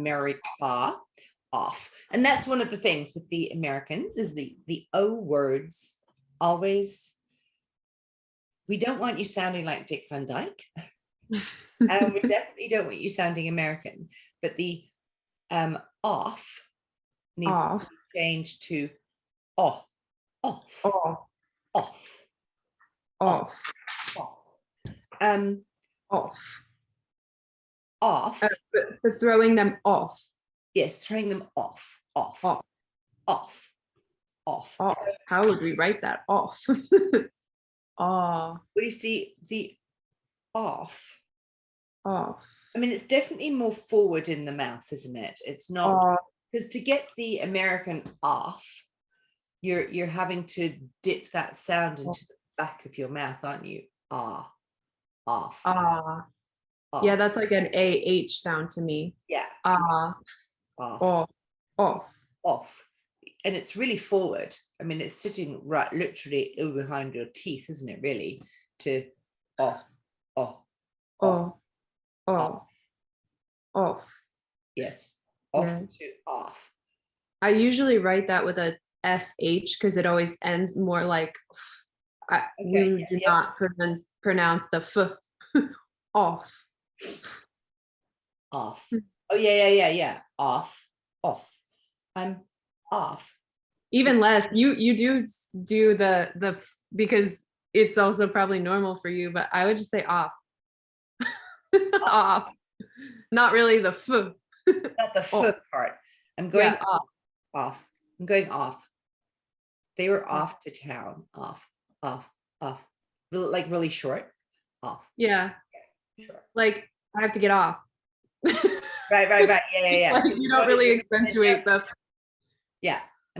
America, off. And that's one of the things with the Americans is the O words always, we don't want you sounding like Dick Van Dyke. And we definitely don't want you sounding American, but the off needs to be changed to off, off, off, off, off, off, off, off. for throwing them off. Yes, throwing them off, off, Off. off, off. Off. So, how would we write that? Off. Oh. what do you see? The off. Off. I mean, it's definitely more forward in the mouth, isn't it? It's not, because to get the American off, you're having to dip that sound into the back of your mouth, aren't you? Ah, off. Ah. Yeah, that's like an AH sound to me. Yeah. Off. Off. Off. Off. And it's really forward. I mean, it's sitting right literally behind your teeth, isn't it, really? To off, off, off, off, off. Yes, off yeah. to off. I usually write that with a FH because it always ends more like we do not pronounce the F. Off. Off. Oh, yeah. Off, off. I'm off. Even less. You do the because it's also probably normal for you, but I would just say off. Off. Not really the F. Not the F part. I'm going off. I'm going off. They were off to town. Off. Like really short. Off. Yeah. Sure. Like I have to get off. Right. Yeah. Like, you don't really accentuate that. Yeah.